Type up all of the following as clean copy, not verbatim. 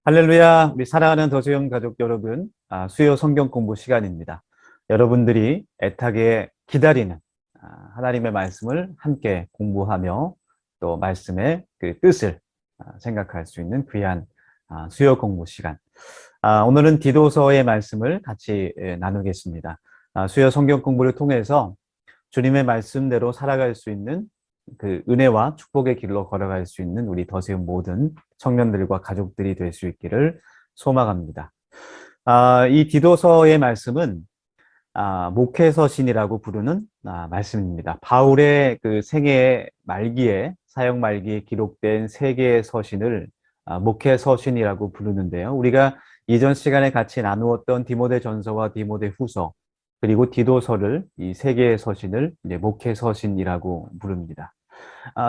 할렐루야, 우리 사랑하는 더수영 가족 여러분, 수요 성경 공부 시간입니다. 여러분들이 애타게 기다리는 하나님의 말씀을 함께 공부하며 또 말씀의 그 뜻을 생각할 수 있는 귀한 수요 공부 시간. 오늘은 디도서의 말씀을 같이 나누겠습니다. 수요 성경 공부를 통해서 주님의 말씀대로 살아갈 수 있는 그 은혜와 축복의 길로 걸어갈 수 있는 우리 더세움 모든 청년들과 가족들이 될 수 있기를 소망합니다. 이 디도서의 말씀은 목회서신이라고 부르는 말씀입니다. 바울의 그 생애 말기에 사역 말기에 기록된 세 개의 서신을 목회서신이라고 부르는데요. 우리가 이전 시간에 같이 나누었던 디모데전서와 디모데후서 그리고 디도서를 이 세 개의 서신을 이제 목회서신이라고 부릅니다.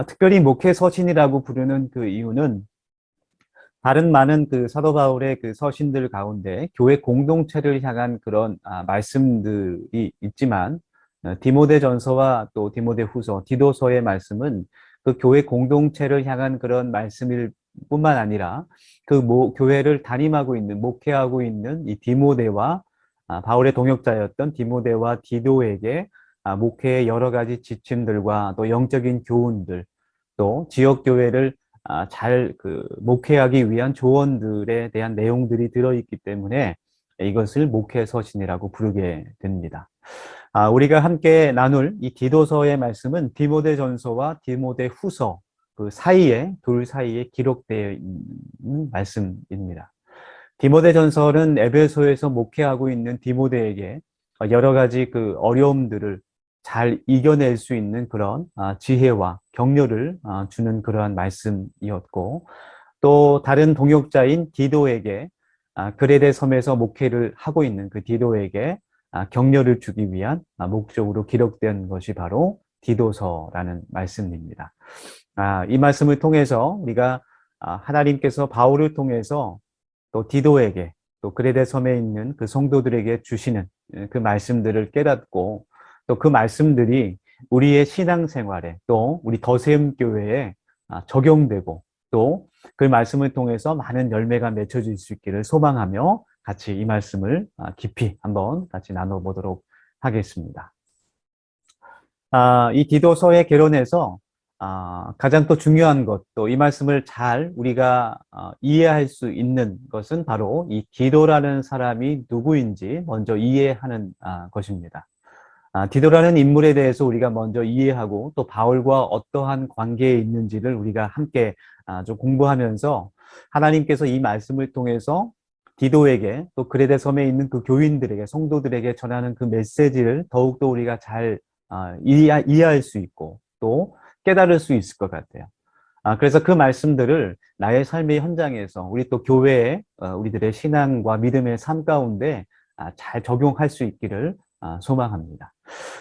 특별히 목회서신이라고 부르는 그 이유는 다른 많은 그 사도 바울의 그 서신들 가운데 교회 공동체를 향한 그런 말씀들이 있지만 디모데전서와 또 디모데후서, 디도서의 말씀은 그 교회 공동체를 향한 그런 말씀일 뿐만 아니라 그 교회를 담임하고 있는 목회하고 있는 이 디모데와 바울의 동역자였던 디모데와 디도에게 목회의 여러 가지 지침들과 또 영적인 교훈들 또 지역 교회를 잘 목회하기 위한 조언들에 대한 내용들이 들어있기 때문에 이것을 목회서신이라고 부르게 됩니다. 우리가 함께 나눌 이 디도서의 말씀은 디모데전서와 디모데후서 그 사이에 둘 사이에 기록되어 있는 말씀입니다. 디모데전서는 에베소에서 목회하고 있는 디모데에게 여러 가지 그 어려움들을 잘 이겨낼 수 있는 그런 지혜와 격려를 주는 그러한 말씀이었고, 또 다른 동역자인 디도에게 그레데 섬에서 목회를 하고 있는 그 디도에게 격려를 주기 위한 목적으로 기록된 것이 바로 디도서라는 말씀입니다. 이 말씀을 통해서 우리가 하나님께서 바울을 통해서 또 디도에게 또 그레데 섬에 있는 그 성도들에게 주시는 그 말씀들을 깨닫고 또 그 말씀들이 우리의 신앙생활에 또 우리 더세움 교회에 적용되고 또 그 말씀을 통해서 많은 열매가 맺혀질 수 있기를 소망하며 같이 이 말씀을 깊이 한번 같이 나눠보도록 하겠습니다. 이 디도서의 개론에서 가장 또 중요한 것, 또 이 말씀을 잘 우리가 이해할 수 있는 것은 바로 이 디도라는 사람이 누구인지 먼저 이해하는 것입니다. 디도라는 인물에 대해서 우리가 먼저 이해하고 또 바울과 어떠한 관계에 있는지를 우리가 함께 좀 공부하면서 하나님께서 이 말씀을 통해서 디도에게 또 그레데 섬에 있는 그 교인들에게 성도들에게 전하는 그 메시지를 더욱더 우리가 잘 이해할 수 있고 또 깨달을 수 있을 것 같아요. 그래서 그 말씀들을 나의 삶의 현장에서 우리 또 교회에 우리들의 신앙과 믿음의 삶 가운데 잘 적용할 수 있기를 소망합니다.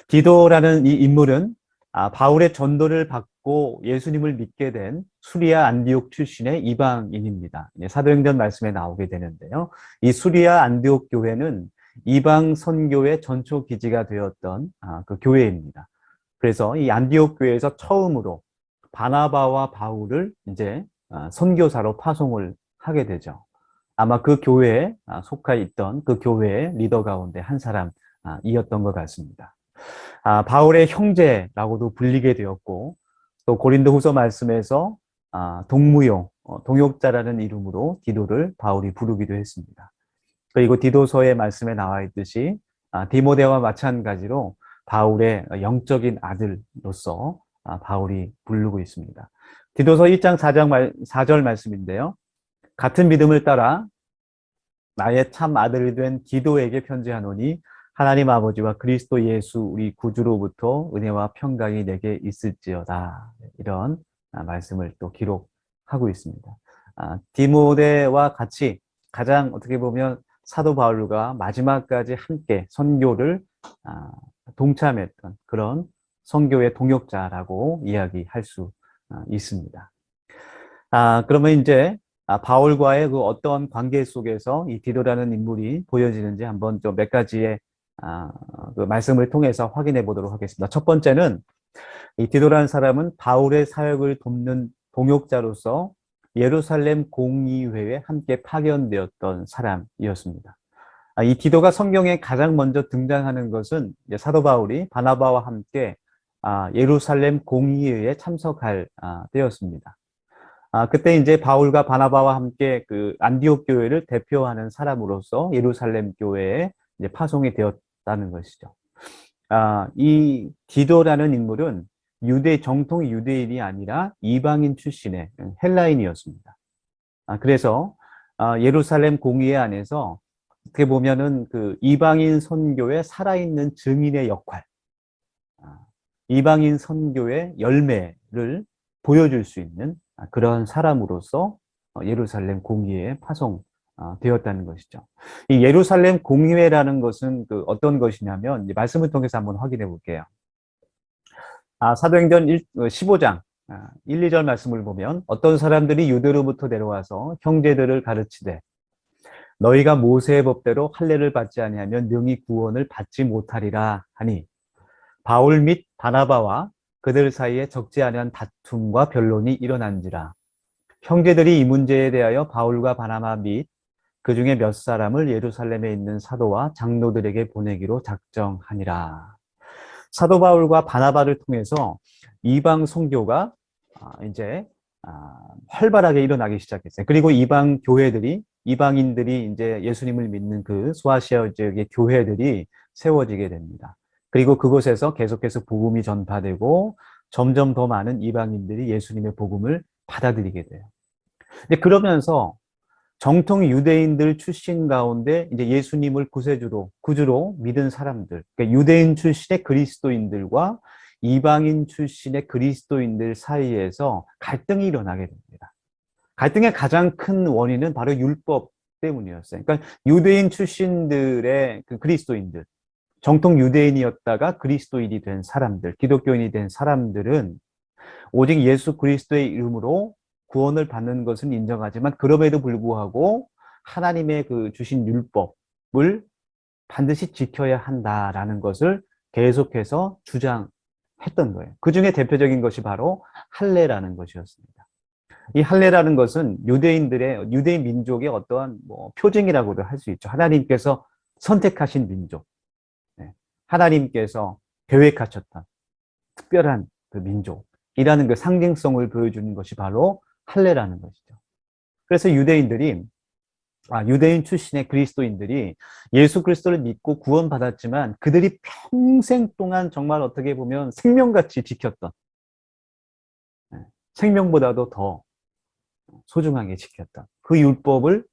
디도라는 이 인물은 바울의 전도를 받고 예수님을 믿게 된 수리아 안디옥 출신의 이방인입니다. 사도행전 말씀에 나오게 되는데요. 이 수리아 안디옥 교회는 이방 선교의 전초 기지가 되었던 그 교회입니다. 그래서 이 안디옥 교회에서 처음으로 바나바와 바울을 이제 선교사로 파송을 하게 되죠. 아마 그 교회에 속해 있던 그 교회의 리더 가운데 한 사람이었던 것 같습니다. 바울의 형제라고도 불리게 되었고 또 고린도후서 말씀에서 동무용, 동역자라는 이름으로 디도를 바울이 부르기도 했습니다. 그리고 디도서의 말씀에 나와 있듯이 디모데와 마찬가지로 바울의 영적인 아들로서 바울이 부르고 있습니다. 디도서 1장 4절 말씀인데요. 같은 믿음을 따라 나의 참 아들이 된 디도에게 편지하노니 하나님 아버지와 그리스도 예수 우리 구주로부터 은혜와 평강이 내게 있을지어다. 이런 말씀을 또 기록하고 있습니다. 디모데와 같이 가장 어떻게 보면 사도 바울과 마지막까지 함께 선교를 동참했던 그런 선교의 동역자라고 이야기할 수 있습니다. 그러면 이제 바울과의 그 어떤 관계 속에서 이 디도라는 인물이 보여지는지 한번 좀 몇 가지의 그 말씀을 통해서 확인해 보도록 하겠습니다. 첫 번째는 이 디도라는 사람은 바울의 사역을 돕는 동역자로서 예루살렘 공의회에 함께 파견되었던 사람이었습니다. 이 디도가 성경에 가장 먼저 등장하는 것은 이제 사도 바울이 바나바와 함께 예루살렘 공의회에 참석할 때였습니다. 그때 이제 바울과 바나바와 함께 그 안디옥 교회를 대표하는 사람으로서 예루살렘 교회에 이제 파송이 되었다는 것이죠. 이 디도라는 인물은 정통 유대인이 아니라 이방인 출신의 헬라인이었습니다. 그래서 예루살렘 공의회 안에서 어떻게 보면은 그 이방인 선교의 살아있는 증인의 역할, 이방인 선교의 열매를 보여줄 수 있는 그런 사람으로서 예루살렘 공의회에 파송되었다는 것이죠. 이 예루살렘 공의회라는 것은 그 어떤 것이냐면 말씀을 통해서 한번 확인해 볼게요. 사도행전 15장 1, 2절 말씀을 보면 어떤 사람들이 유대로부터 내려와서 형제들을 가르치되 너희가 모세의 법대로 할례를 받지 아니하면 능히 구원을 받지 못하리라 하니 바울 및 바나바와 그들 사이에 적지 않은 다툼과 변론이 일어난지라. 형제들이 이 문제에 대하여 바울과 바나바 및 그 중에 몇 사람을 예루살렘에 있는 사도와 장로들에게 보내기로 작정하니라. 사도 바울과 바나바를 통해서 이방 선교가 이제 활발하게 일어나기 시작했어요. 그리고 이방인들이 이제 예수님을 믿는 그 소아시아 지역의 교회들이 세워지게 됩니다. 그리고 그곳에서 계속해서 복음이 전파되고 점점 더 많은 이방인들이 예수님의 복음을 받아들이게 돼요. 근데 그러면서 정통 유대인들 출신 가운데 이제 예수님을 구주로 믿은 사람들, 그러니까 유대인 출신의 그리스도인들과 이방인 출신의 그리스도인들 사이에서 갈등이 일어나게 됩니다. 갈등의 가장 큰 원인은 바로 율법 때문이었어요. 그러니까 유대인 출신들의 그 그리스도인들, 정통 유대인이었다가 그리스도인이 된 사람들, 기독교인이 된 사람들은 오직 예수 그리스도의 이름으로 구원을 받는 것은 인정하지만 그럼에도 불구하고 하나님의 그 주신 율법을 반드시 지켜야 한다라는 것을 계속해서 주장했던 거예요. 그 중에 대표적인 것이 바로 할례라는 것이었습니다. 이 할례라는 것은 유대인 민족의 어떠한 표징이라고도 할 수 있죠. 하나님께서 선택하신 민족, 하나님께서 계획하셨던 특별한 그 민족이라는 그 상징성을 보여주는 것이 바로 할례라는 것이죠. 그래서 유대인 출신의 그리스도인들이 예수 그리스도를 믿고 구원받았지만 그들이 평생 동안 정말 어떻게 보면 생명같이 지켰던, 생명보다도 더 소중하게 지켰던 그 율법을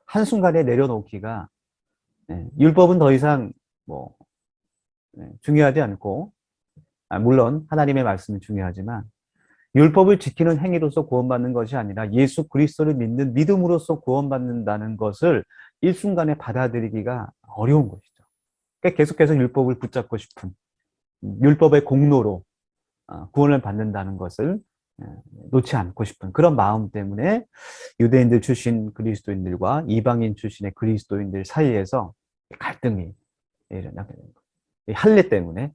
한순간에 내려놓기가, 율법은 더 이상 중요하지 않고, 물론 하나님의 말씀은 중요하지만 율법을 지키는 행위로서 구원받는 것이 아니라 예수 그리스도를 믿는 믿음으로써 구원받는다는 것을 일순간에 받아들이기가 어려운 것이죠. 그러니까 계속해서 율법을 붙잡고 싶은, 율법의 공로로 구원을 받는다는 것을 놓지 않고 싶은 그런 마음 때문에 유대인들 출신 그리스도인들과 이방인 출신의 그리스도인들 사이에서 갈등이 일어나게 되는 거예요. 이 할례 때문에.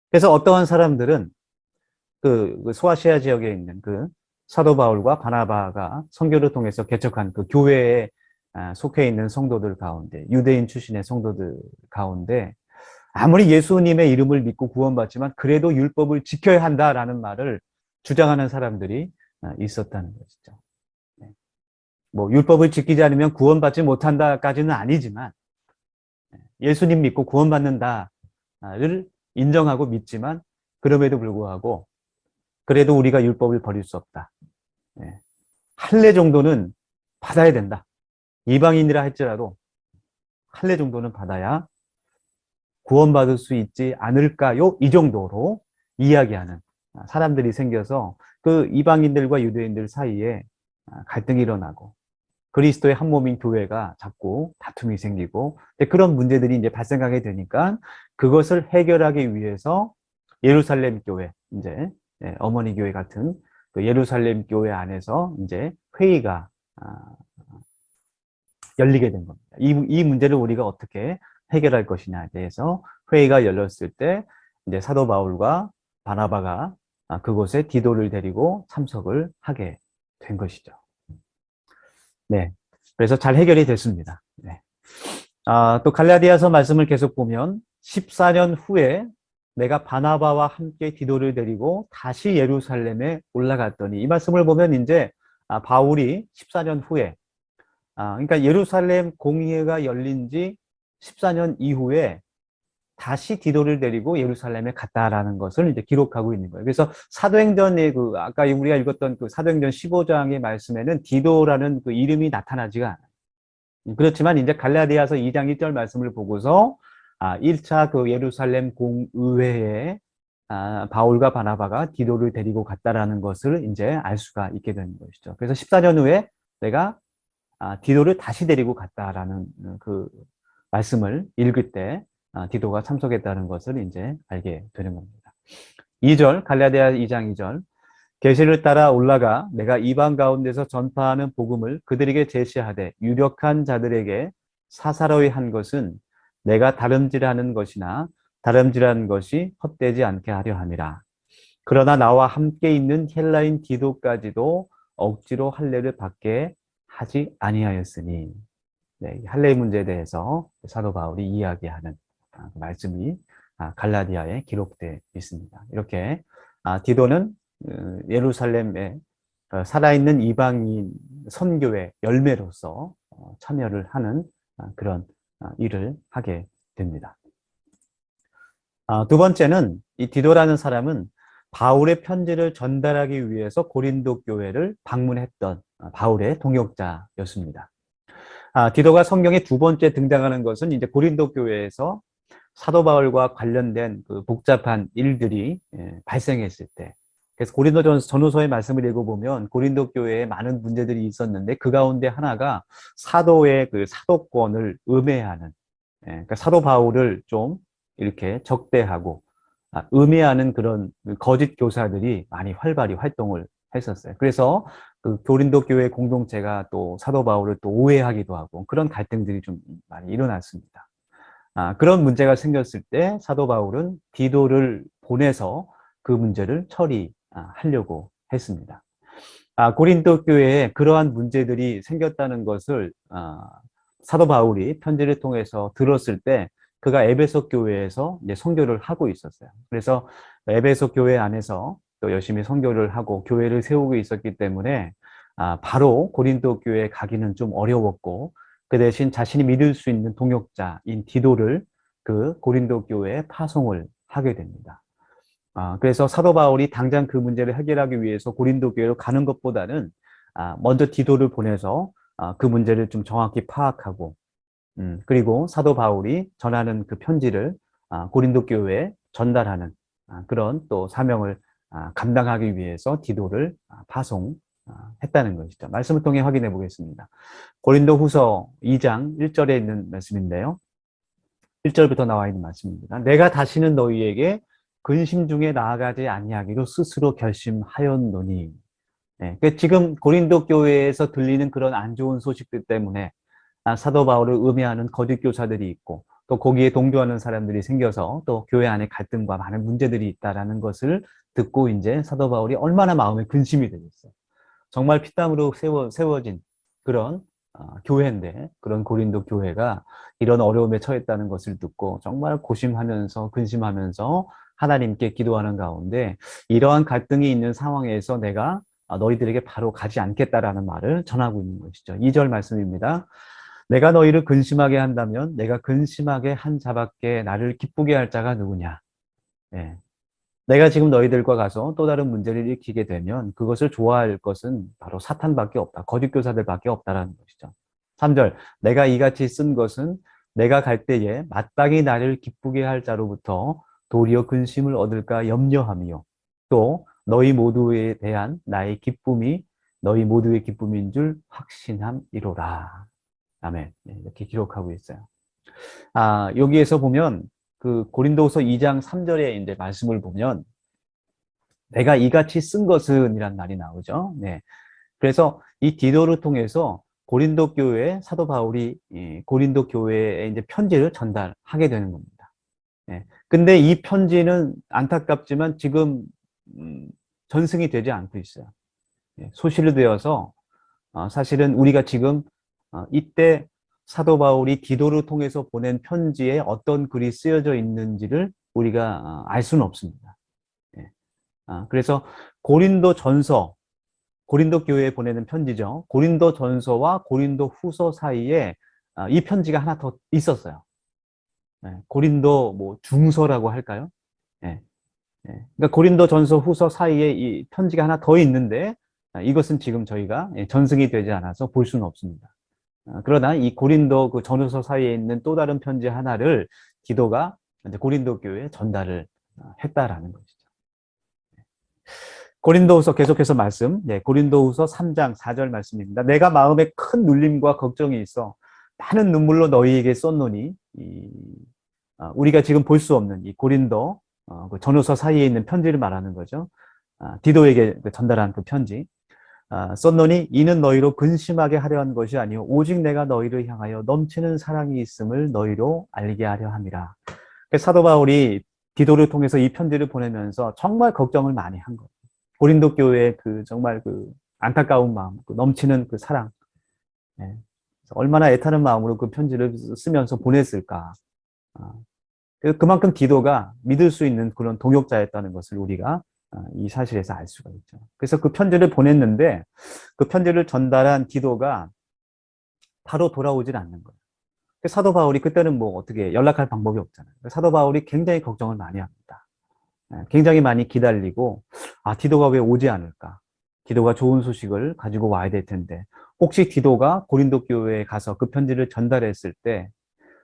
그래서 어떠한 사람들은 그 소아시아 지역에 있는 그 사도 바울과 바나바가 선교를 통해서 개척한 그 교회에 속해 있는 성도들 가운데, 유대인 출신의 성도들 가운데 아무리 예수님의 이름을 믿고 구원받지만 그래도 율법을 지켜야 한다라는 말을 주장하는 사람들이 있었다는 것이죠. 율법을 지키지 않으면 구원받지 못한다까지는 아니지만 예수님 믿고 구원받는다를 인정하고 믿지만 그럼에도 불구하고 그래도 우리가 율법을 버릴 수 없다. 할례 정도는 받아야 된다. 이방인이라 할지라도 할례 정도는 받아야 구원받을 수 있지 않을까요? 이 정도로 이야기하는 사람들이 생겨서 그 이방인들과 유대인들 사이에 갈등이 일어나고 그리스도의 한 몸인 교회가 자꾸 다툼이 생기고 그런 문제들이 이제 발생하게 되니까 그것을 해결하기 위해서 예루살렘 교회, 이제 어머니 교회 같은 그 예루살렘 교회 안에서 이제 회의가 열리게 된 겁니다. 이 문제를 우리가 어떻게 해결할 것이냐에 대해서 회의가 열렸을 때 이제 사도 바울과 바나바가 그곳에 디도를 데리고 참석을 하게 된 것이죠. 네. 그래서 잘 해결이 됐습니다. 네. 또 갈라디아서 말씀을 계속 보면 14년 후에 내가 바나바와 함께 디도를 데리고 다시 예루살렘에 올라갔더니 이 말씀을 보면 이제 바울이 14년 후에 그러니까 예루살렘 공회가 열린 지 14년 이후에 다시 디도를 데리고 예루살렘에 갔다라는 것을 이제 기록하고 있는 거예요. 그래서 사도행전의 아까 우리가 읽었던 그 사도행전 15장의 말씀에는 디도라는 그 이름이 나타나지가 않아요. 그렇지만 이제 갈라디아서 2장 1절 말씀을 보고서 1차 그 예루살렘 공의회에 바울과 바나바가 디도를 데리고 갔다라는 것을 이제 알 수가 있게 되는 것이죠. 그래서 14년 후에 내가 디도를 다시 데리고 갔다라는 그 말씀을 읽을 때 디도가 참석했다는 것을 이제 알게 되는 겁니다. 2절 갈라디아 2장 2절 계시를 따라 올라가 내가 이방 가운데서 전파하는 복음을 그들에게 제시하되 유력한 자들에게 사사로이 한 것은 내가 다름질하는 것이나 다름질하는 것이 헛되지 않게 하려 함이라. 그러나 나와 함께 있는 헬라인 디도까지도 억지로 할례를 받게 하지 아니하였으니. 네, 할례 문제에 대해서 사도 바울이 이야기하는 그 말씀이 갈라디아에 기록되어 있습니다. 이렇게 디도는 예루살렘에 살아있는 이방인 선교의 열매로서 참여를 하는 그런 일을 하게 됩니다. 두 번째는 이 디도라는 사람은 바울의 편지를 전달하기 위해서 고린도 교회를 방문했던 바울의 동역자였습니다. 디도가 성경에 두 번째 등장하는 것은 이제 고린도 교회에서 사도 바울과 관련된 그 복잡한 일들이 발생했을 때. 그래서 고린도 전후서의 말씀을 읽어보면 고린도 교회에 많은 문제들이 있었는데 그 가운데 하나가 사도의 그 사도권을 음해하는, 그러니까 사도 바울을 좀 이렇게 적대하고 음해하는 그런 거짓 교사들이 많이 활발히 활동을 했었어요. 그래서 그 고린도 교회 공동체가 또 사도 바울을 또 오해하기도 하고 그런 갈등들이 좀 많이 일어났습니다. 그런 문제가 생겼을 때 사도 바울은 디도를 보내서 그 문제를 처리하려고 했습니다. 고린도 교회에 그러한 문제들이 생겼다는 것을 사도 바울이 편지를 통해서 들었을 때 그가 에베소 교회에서 이제 선교를 하고 있었어요. 그래서 에베소 교회 안에서 또 열심히 선교를 하고 교회를 세우고 있었기 때문에 바로 고린도 교회에 가기는 좀 어려웠고 그 대신 자신이 믿을 수 있는 동역자인 디도를 그 고린도 교회에 파송을 하게 됩니다. 그래서 사도 바울이 당장 그 문제를 해결하기 위해서 고린도 교회로 가는 것보다는 먼저 디도를 보내서 그 문제를 좀 정확히 파악하고 그리고 사도 바울이 전하는 그 편지를 고린도 교회에 전달하는 그런 또 사명을 감당하기 위해서 디도를 파송했다는 것이죠. 말씀을 통해 확인해 보겠습니다. 고린도 후서 2장 1절에 있는 말씀인데요. 1절부터 나와 있는 말씀입니다. 내가 다시는 너희에게 근심 중에 나아가지 아니하기로 스스로 결심하였노니. 네, 지금 고린도 교회에서 들리는 그런 안 좋은 소식들 때문에 사도 바울을 음해하는 거짓 교사들이 있고 또 거기에 동조하는 사람들이 생겨서 또 교회 안에 갈등과 많은 문제들이 있다라는 것을 듣고 이제 사도 바울이 얼마나 마음에 근심이 되겠어요. 정말 피땀으로 세워진 그런 교회인데 그런 고린도 교회가 이런 어려움에 처했다는 것을 듣고 정말 고심하면서 근심하면서 하나님께 기도하는 가운데 이러한 갈등이 있는 상황에서 내가 너희들에게 바로 가지 않겠다라는 말을 전하고 있는 것이죠. 2절 말씀입니다. 내가 너희를 근심하게 한다면 내가 근심하게 한 자밖에 나를 기쁘게 할 자가 누구냐. 네. 내가 지금 너희들과 가서 또 다른 문제를 일으키게 되면 그것을 좋아할 것은 바로 사탄밖에 없다. 거짓 교사들밖에 없다라는 것이죠. 3절 내가 이같이 쓴 것은 내가 갈 때에 마땅히 나를 기쁘게 할 자로부터 도리어 근심을 얻을까 염려하며 또 너희 모두에 대한 나의 기쁨이 너희 모두의 기쁨인 줄 확신함이로라. 아멘. 이렇게 기록하고 있어요. 여기에서 보면 그 고린도후서 2장 3절에 이제 말씀을 보면 내가 이같이 쓴 것은 이란 말이 나오죠. 네. 그래서 이 디도를 통해서 고린도 교회에 사도 바울이 고린도 교회에 이제 편지를 전달하게 되는 겁니다. 네. 근데 이 편지는 안타깝지만 지금 전승이 되지 않고 있어요. 소실되어서 사실은 우리가 지금 이때 사도 바울이 디도를 통해서 보낸 편지에 어떤 글이 쓰여져 있는지를 우리가 알 수는 없습니다. 예. 그래서 고린도 전서, 고린도 교회에 보내는 편지죠. 고린도 전서와 고린도 후서 사이에 이 편지가 하나 더 있었어요. 고린도 뭐 중서라고 할까요? 예. 그러니까 고린도 전서 후서 사이에 이 편지가 하나 더 있는데 이것은 지금 저희가 전승이 되지 않아서 볼 수는 없습니다. 그러나 이 고린도 그 전후서 사이에 있는 또 다른 편지 하나를 디도가 이제 고린도 교회에 전달을 했다라는 것이죠. 고린도후서 계속해서 말씀, 고린도후서 3장 4절 말씀입니다. 내가 마음에 큰 눌림과 걱정이 있어 많은 눈물로 너희에게 썼노니 우리가 지금 볼 수 없는 이 고린도 그 전후서 사이에 있는 편지를 말하는 거죠. 디도에게 전달한 그 편지. 썼노니 이는 너희로 근심하게 하려 한 것이 아니요 오직 내가 너희를 향하여 넘치는 사랑이 있음을 너희로 알게 하려 함이라. 사도 바울이 디도를 통해서 이 편지를 보내면서 정말 걱정을 많이 한 거예요. 고린도 교회의 그 정말 그 안타까운 마음, 그 넘치는 그 사랑, 얼마나 애타는 마음으로 그 편지를 쓰면서 보냈을까. 그만큼 디도가 믿을 수 있는 그런 동역자였다는 것을 우리가 이 사실에서 알 수가 있죠. 그래서 그 편지를 보냈는데 그 편지를 전달한 디도가 바로 돌아오질 않는 거예요. 사도 바울이 그때는 뭐 어떻게 연락할 방법이 없잖아요. 사도 바울이 굉장히 걱정을 많이 합니다. 굉장히 많이 기다리고 디도가 왜 오지 않을까? 디도가 좋은 소식을 가지고 와야 될 텐데 혹시 디도가 고린도 교회에 가서 그 편지를 전달했을 때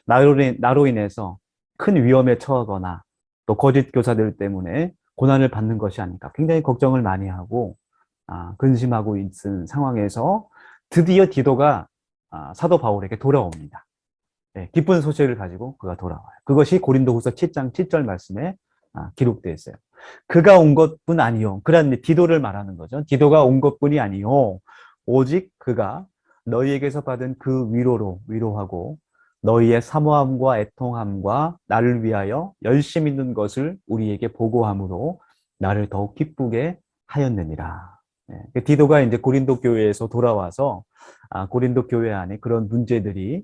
나로 인해서 큰 위험에 처하거나 또 거짓 교사들 때문에 고난을 받는 것이 아닐까 굉장히 걱정을 많이 하고 근심하고 있는 상황에서 드디어 디도가 사도 바울에게 돌아옵니다. 기쁜 소식을 가지고 그가 돌아와요. 그것이 고린도후서 7장 7절 말씀에 기록되어 있어요. 그가 온 것뿐 아니요. 그런 디도를 말하는 거죠. 디도가 온 것뿐이 아니요. 오직 그가 너희에게서 받은 그 위로로 위로하고 너희의 사모함과 애통함과 나를 위하여 열심히 있는 것을 우리에게 보고함으로 나를 더욱 기쁘게 하였느니라. 디도가 이제 고린도 교회에서 돌아와서 고린도 교회 안에 그런 문제들이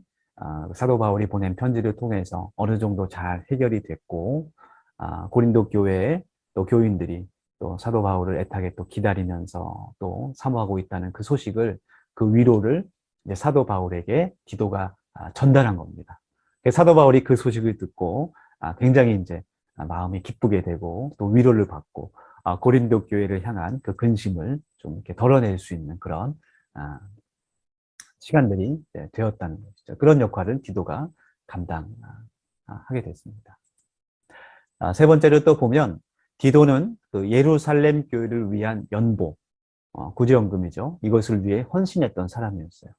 사도 바울이 보낸 편지를 통해서 어느 정도 잘 해결이 됐고 고린도 교회의 또 교인들이 또 사도 바울을 애타게 또 기다리면서 또 사모하고 있다는 그 소식을 그 위로를 이제 사도 바울에게 디도가 전달한 겁니다. 사도 바울이 그 소식을 듣고 굉장히 이제 마음이 기쁘게 되고 또 위로를 받고 고린도 교회를 향한 그 근심을 좀 이렇게 덜어낼 수 있는 그런 시간들이 되었다는 것이죠. 그런 역할을 디도가 감당하게 됐습니다. 세 번째로 또 보면 디도는 그 예루살렘 교회를 위한 연보, 구제연금이죠. 이것을 위해 헌신했던 사람이었어요.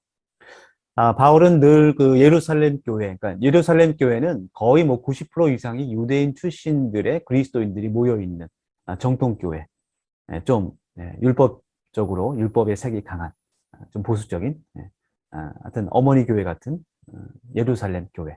바울은 늘 그 예루살렘 교회, 그러니까 예루살렘 교회는 거의 뭐 90% 이상이 유대인 출신들의 그리스도인들이 모여 있는 정통 교회, 좀 율법적으로 율법의 색이 강한 좀 보수적인, 하여튼 어머니 교회 같은 예루살렘 교회.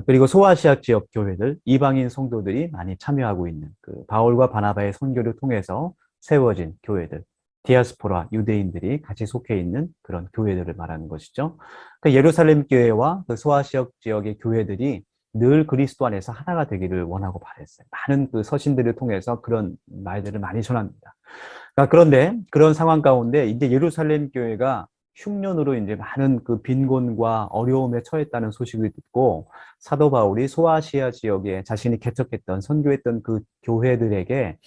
그리고 소아시아 지역 교회들, 이방인 성도들이 많이 참여하고 있는 그 바울과 바나바의 선교를 통해서 세워진 교회들, 디아스포라 유대인들이 같이 속해 있는 그런 교회들을 말하는 것이죠. 그 예루살렘 교회와 그 소아시아 지역의 교회들이 늘 그리스도 안에서 하나가 되기를 원하고 바랬어요. 많은 그 서신들을 통해서 그런 말들을 많이 전합니다. 그런데 그런 상황 가운데 이제 예루살렘 교회가 흉년으로 이제 많은 그 빈곤과 어려움에 처했다는 소식을 듣고 사도 바울이 소아시아 지역에 자신이 개척했던 선교했던 그 교회들에게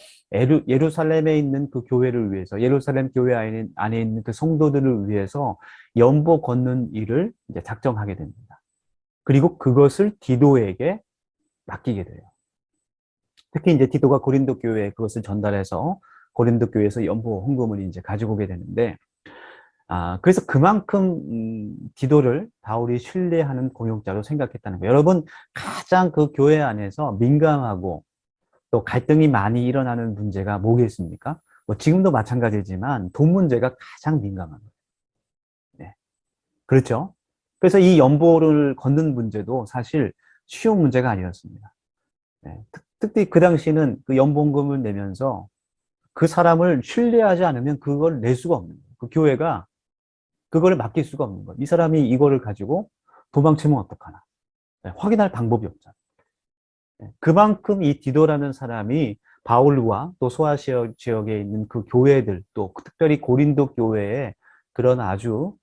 예루살렘에 있는 그 교회를 위해서 예루살렘 교회 안에 있는 그 성도들을 위해서 연보 걷는 일을 이제 작정하게 됩니다. 그리고 그것을 디도에게 맡기게 돼요. 특히 이제 디도가 고린도 교회에 그것을 전달해서 고린도 교회에서 연보 헌금을 이제 가지고 오게 되는데 그래서 그만큼 디도를 바울이 신뢰하는 공역자로 생각했다는 거예요. 여러분 가장 그 교회 안에서 민감하고 또 갈등이 많이 일어나는 문제가 뭐겠습니까? 뭐 지금도 마찬가지지만 돈 문제가 가장 민감한 거예요. 네. 그렇죠? 그래서 이 연보를 걷는 문제도 사실 쉬운 문제가 아니었습니다. 네. 특히 그 당시는 그 연봉금을 내면서 그 사람을 신뢰하지 않으면 그걸 낼 수가 없는 거예요. 그 교회가 그걸 맡길 수가 없는 거예요. 이 사람이 이거를 가지고 도망치면 어떡하나. 네, 확인할 방법이 없잖아요. 네, 그만큼 이 디도라는 사람이 바울과 또 소아 지역에 있는 그 교회들, 또 특별히 고린도 교회에 그런 아주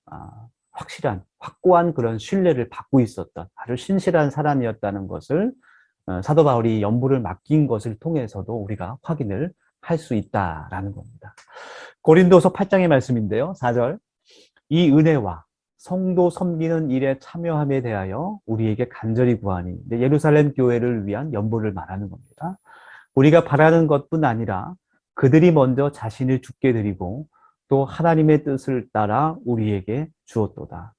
확실한, 확고한 그런 신뢰를 받고 있었던 아주 신실한 사람이었다는 것을 사도 바울이 연부를 맡긴 것을 통해서도 우리가 확인을 할 수 있다라는 겁니다. 고린도서 8장의 말씀인데요. 4절. 이 은혜와 성도 섬기는 일에 참여함에 대하여 우리에게 간절히 구하니, 예루살렘 교회를 위한 연보를 말하는 겁니다. 우리가 바라는 것뿐 아니라 그들이 먼저 자신을 죽게 드리고 또 하나님의 뜻을 따라 우리에게 주었도다.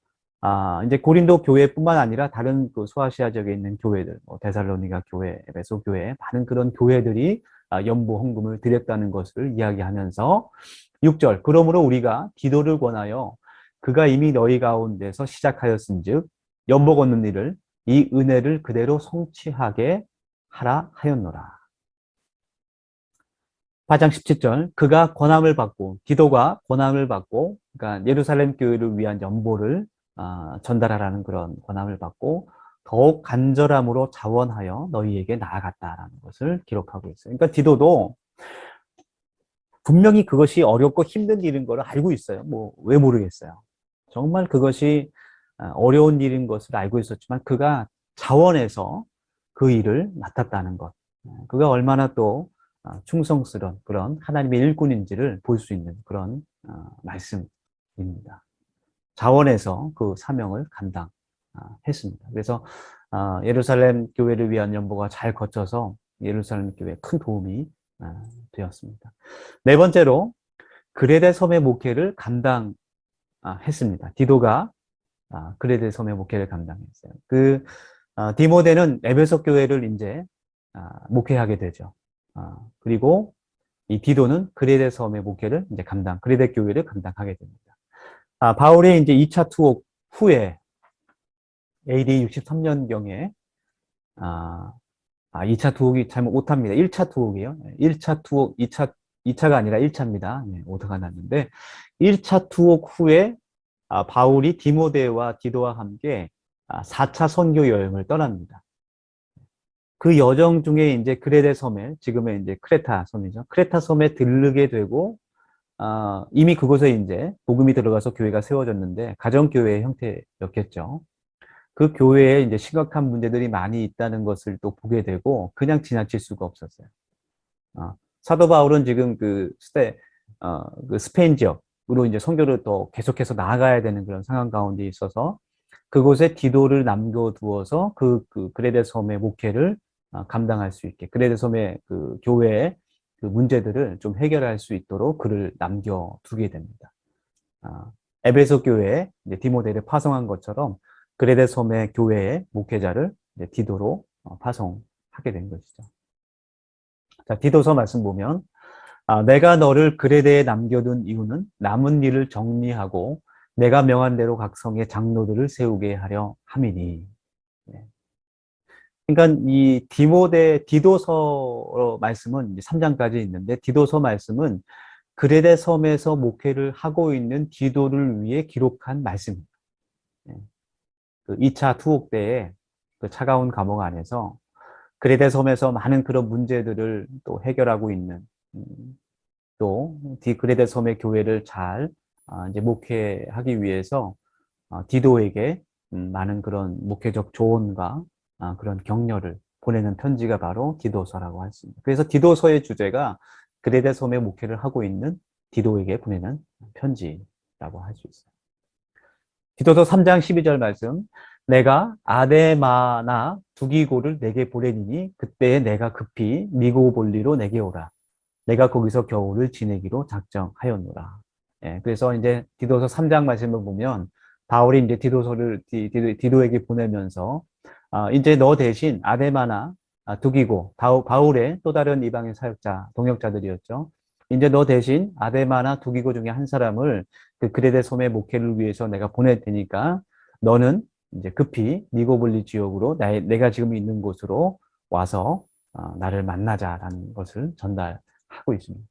이제 고린도 교회뿐만 아니라 다른 그 소아시아 지역에 있는 교회들, 뭐 데살로니가 교회, 에베소 교회, 많은 그런 교회들이 연보 헌금을 드렸다는 것을 이야기하면서 6절, 그러므로 우리가 기도를 권하여 그가 이미 너희 가운데서 시작하였은즉 연복 얻는 일을 이 은혜를 그대로 성취하게 하라 하였노라. 8장 17절, 그가 권함을 받고, 디도가 권함을 받고, 그러니까 예루살렘 교회를 위한 연보를 전달하라는 그런 권함을 받고 더욱 간절함으로 자원하여 너희에게 나아갔다라는 것을 기록하고 있어요. 그러니까 디도도 분명히 그것이 어렵고 힘든 일인 걸 알고 있어요. 뭐 왜 모르겠어요. 정말 그것이 어려운 일인 것을 알고 있었지만 그가 자원해서 그 일을 맡았다는 것. 그가 얼마나 또 충성스러운 그런 하나님의 일꾼인지를 볼 수 있는 그런 말씀입니다. 자원해서 그 사명을 감당했습니다. 그래서 예루살렘 교회를 위한 연보가 잘 거쳐서 예루살렘 교회에 큰 도움이 되었습니다. 네 번째로 그레데 섬의 목회를 감당했습니다. 디도가 그레데 섬의 목회를 감당했어요. 디모데는 에베소 교회를 이제 목회하게 되죠. 그리고 이 디도는 그레데 섬의 목회를 이제 그레데 교회를 감당하게 됩니다. 바울의 이제 2차 투옥 후에 AD 63년경에 2차 투옥이 잘못 오타입니다. 1차 투옥이에요. 1차 투옥, 2차가 아니라 1차입니다. 네, 오타가 났는데 1차 투옥 후에 바울이 디모데와 디도와 함께 4차 선교 여행을 떠납니다. 그 여정 중에 이제 그레데 섬에, 지금의 이제 크레타 섬이죠. 크레타 섬에 들르게 되고 이미 그곳에 이제 복음이 들어가서 교회가 세워졌는데 가정교회의 형태였겠죠. 그 교회에 이제 심각한 문제들이 많이 있다는 것을 또 보게 되고 그냥 지나칠 수가 없었어요. 사도 바울은 지금 그 스페인 지역으로 이제 선교를 또 계속해서 나아가야 되는 그런 상황 가운데 있어서 그곳에 디도를 남겨두어서 그 그레데 섬의 목회를 감당할 수 있게 그레데 섬의 그 교회의 그 문제들을 좀 해결할 수 있도록 그를 남겨두게 됩니다. 에베소 교회에 이제 디모데를 파송한 것처럼 그레데 섬의 교회의 목회자를 이제 디도로 파송하게 된 것이죠. 자, 디도서 말씀 보면 내가 너를 그레데에 남겨둔 이유는 남은 일을 정리하고 내가 명한 대로 각 성의 장로들을 세우게 하려 함이니. 네. 그러니까 이 디도서 말씀은 이제 3장까지 있는데 디도서 말씀은 그레데 섬에서 목회를 하고 있는 디도를 위해 기록한 말씀입니다. 네. 그 2차 투옥 때에 그 차가운 감옥 안에서 그레데 섬에서 많은 그런 문제들을 또 해결하고 있는 또 그레데 섬의 교회를 잘 이제 목회하기 위해서 디도에게 많은 그런 목회적 조언과 그런 격려를 보내는 편지가 바로 디도서라고 할 수 있습니다. 그래서 디도서의 주제가 그레데 섬의 목회를 하고 있는 디도에게 보내는 편지라고 할 수 있어요. 디도서 3장 12절 말씀. 내가 아데마나 두기고를 내게 보내니니 그때에 내가 급히 니고볼리로 내게 오라. 내가 거기서 겨울을 지내기로 작정하였노라. 예, 그래서 이제 디도서 3장 말씀을 보면 바울이 이제 디도에게 보내면서 이제 너 대신 아데마나 두기고 바울의 또 다른 이방인 사역자 동역자들이었죠. 이제 너 대신 아데마나 두기고 중에 한 사람을 그 그레데 섬의 목회를 위해서 내가 보낼 테니까 너는 이제 급히 니고볼리 지역으로 내가 지금 있는 곳으로 와서 나를 만나자라는 것을 전달하고 있습니다.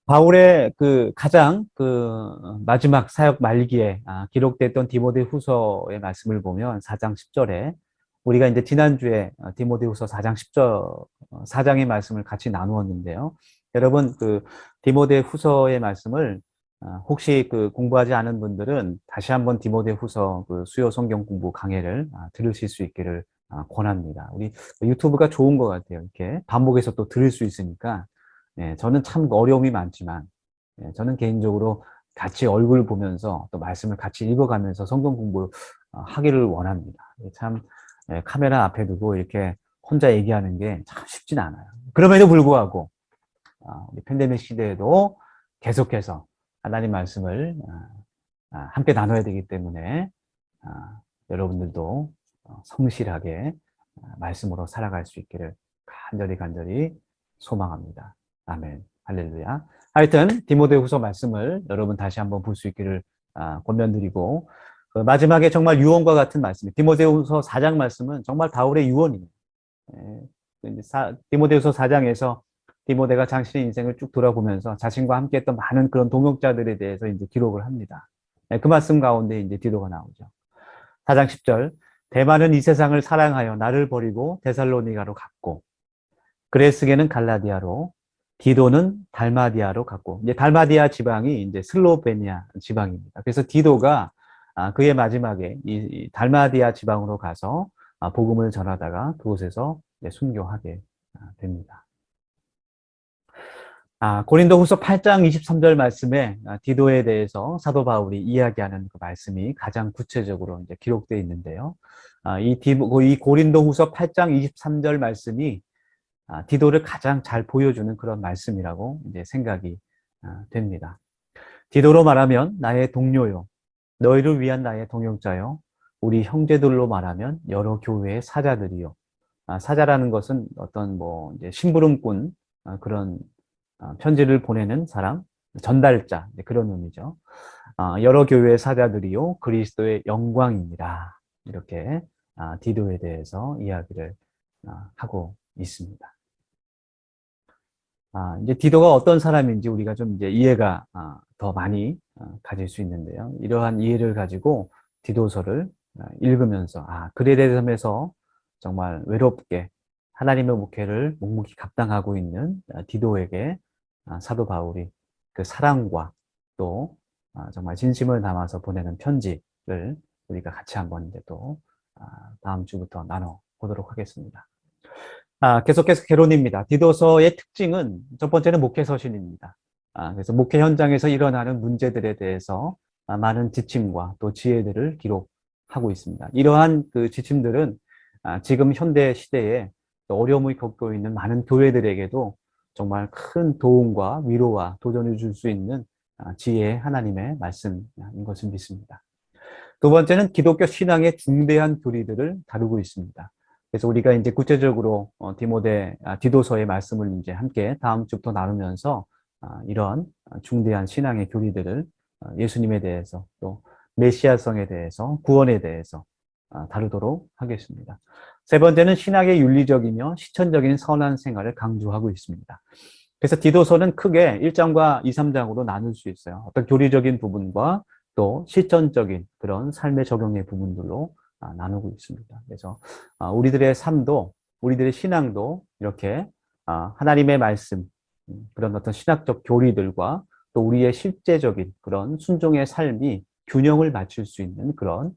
바울의 그 가장 그 마지막 사역 말기에 기록됐던 디모데 후서의 말씀을 보면 4장 10절에 우리가 이제 지난주에 디모데 후서 4장 10절, 4장의 말씀을 같이 나누었는데요. 여러분, 그 디모데 후서의 말씀을 혹시 그 공부하지 않은 분들은 다시 한번 디모데 후서 그 수요 성경 공부 강해를 들으실 수 있기를 권합니다. 우리 유튜브가 좋은 것 같아요. 이렇게 반복해서 또 들을 수 있으니까. 네, 저는 참 어려움이 많지만, 저는 개인적으로 같이 얼굴 보면서 또 말씀을 같이 읽어가면서 성경 공부 하기를 원합니다. 참, 카메라 앞에 두고 이렇게 혼자 얘기하는 게 참 쉽진 않아요. 그럼에도 불구하고, 우리 팬데믹 시대에도 계속해서 하나님 말씀을 함께 나눠야 되기 때문에, 여러분들도 성실하게 말씀으로 살아갈 수 있기를 간절히 소망합니다. 아멘. 할렐루야. 하여튼 디모데후서 말씀을 여러분 다시 한번 볼 수 있기를 권면드리고, 그 마지막에 정말 유언과 같은 말씀, 디모데후서 4장 말씀은 정말 바울의 유언이에요. 디모데후서 4장에서 디모데가 자신의 인생을 쭉 돌아보면서 자신과 함께했던 많은 그런 동역자들에 대해서 이제 기록을 합니다. 그 말씀 가운데 이제 디도가 나오죠. 4장 10절, 대만은 이 세상을 사랑하여 나를 버리고 데살로니가로 갔고, 그레스게는 갈라디아로, 디도는 달마디아로 갔고, 이제 달마디아 지방이 이제 슬로베니아 지방입니다. 그래서 디도가 그의 마지막에 이 달마디아 지방으로 가서 복음을 전하다가 그곳에서 순교하게 됩니다. 고린도후서 8장 23절 말씀에 디도에 대해서 사도 바울이 이야기하는 그 말씀이 가장 구체적으로 이제 기록되어 있는데요. 이 고린도후서 8장 23절 말씀이 디도를 가장 잘 보여주는 그런 말씀이라고 이제 생각이 됩니다. 디도로 말하면 나의 동료요, 너희를 위한 나의 동역자요, 우리 형제들로 말하면 여러 교회의 사자들이요. 사자라는 것은 어떤 뭐 이제 심부름꾼 그런 편지를 보내는 사람, 전달자 그런 의미죠. 여러 교회의 사자들이요 그리스도의 영광입니다. 이렇게 디도에 대해서 이야기를 하고 있습니다. 이제 디도가 어떤 사람인지 우리가 좀 이제 이해가 더 많이 가질 수 있는데요. 이러한 이해를 가지고 디도서를 읽으면서 그레데 섬에서 정말 외롭게 하나님의 목회를 묵묵히 감당하고 있는 디도에게 사도 바울이 그 사랑과 또 정말 진심을 담아서 보내는 편지를 우리가 같이 한번 이제 또 다음 주부터 나눠 보도록 하겠습니다. 계속해서 개론입니다. 디도서의 특징은 첫 번째는 목회 서신입니다. 그래서 목회 현장에서 일어나는 문제들에 대해서 많은 지침과 또 지혜들을 기록하고 있습니다. 이러한 그 지침들은 지금 현대 시대에 어려움을 겪고 있는 많은 교회들에게도 정말 큰 도움과 위로와 도전을 줄 수 있는 지혜의 하나님의 말씀인 것을 믿습니다. 두 번째는 기독교 신앙의 중대한 교리들을 다루고 있습니다. 그래서 우리가 이제 구체적으로 디도서의 말씀을 이제 함께 다음 주부터 나누면서 이런 중대한 신앙의 교리들을 예수님에 대해서 또 메시아성에 대해서 구원에 대해서 다루도록 하겠습니다. 세 번째는 신학의 윤리적이며 실천적인 선한 생활을 강조하고 있습니다. 그래서 디도서는 크게 1장과 2, 3장으로 나눌 수 있어요. 어떤 교리적인 부분과 또 실천적인 그런 삶의 적용의 부분들로 나누고 있습니다. 그래서 우리들의 삶도 우리들의 신앙도 이렇게 하나님의 말씀 그런 어떤 신학적 교리들과 또 우리의 실제적인 그런 순종의 삶이 균형을 맞출 수 있는 그런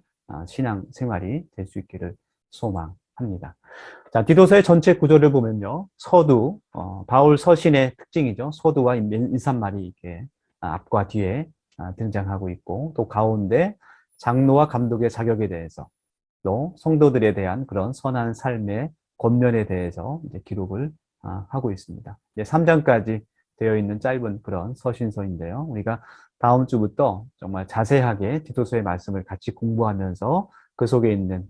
신앙 생활이 될 수 있기를 소망합니다. 자, 디도서의 전체 구조를 보면요. 서두, 바울 서신의 특징이죠. 서두와 인사말이 이렇게 앞과 뒤에 등장하고 있고, 또 가운데 장로와 감독의 자격에 대해서, 또 성도들에 대한 그런 선한 삶의 권면에 대해서 이제 기록을 하고 있습니다. 이제 3장까지 되어 있는 짧은 그런 서신서인데요. 우리가 다음 주부터 정말 자세하게 디도서의 말씀을 같이 공부하면서 그 속에 있는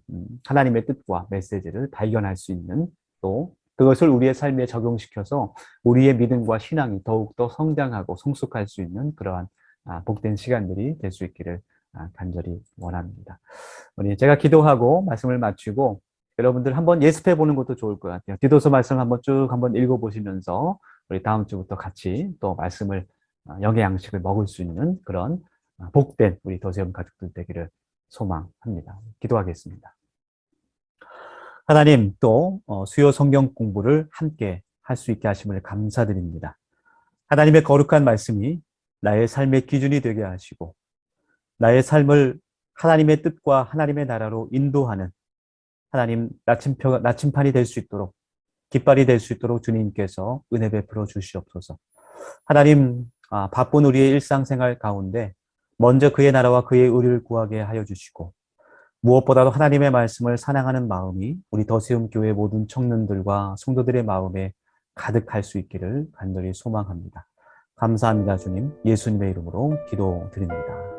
하나님의 뜻과 메시지를 발견할 수 있는 또 그것을 우리의 삶에 적용시켜서 우리의 믿음과 신앙이 더욱더 성장하고 성숙할 수 있는 그러한 복된 시간들이 될 수 있기를 간절히 원합니다. 우리 제가 기도하고 말씀을 마치고 여러분들 한번 예습해 보는 것도 좋을 것 같아요. 디도서 말씀 한번 쭉 한번 읽어보시면서 우리 다음 주부터 같이 또 말씀을 영의 양식을 먹을 수 있는 그런 복된 우리 더세움 가족들 되기를 소망합니다. 기도하겠습니다. 하나님 또 수요 성경 공부를 함께 할 수 있게 하심을 감사드립니다. 하나님의 거룩한 말씀이 나의 삶의 기준이 되게 하시고 나의 삶을 하나님의 뜻과 하나님의 나라로 인도하는 하나님 나침판이 될 수 있도록 깃발이 될 수 있도록 주님께서 은혜 베풀어 주시옵소서. 하나님 바쁜 우리의 일상생활 가운데 먼저 그의 나라와 그의 의를 구하게 하여 주시고 무엇보다도 하나님의 말씀을 사랑하는 마음이 우리 더세움 교회 모든 청년들과 성도들의 마음에 가득할 수 있기를 간절히 소망합니다. 감사합니다, 주님. 예수님의 이름으로 기도드립니다.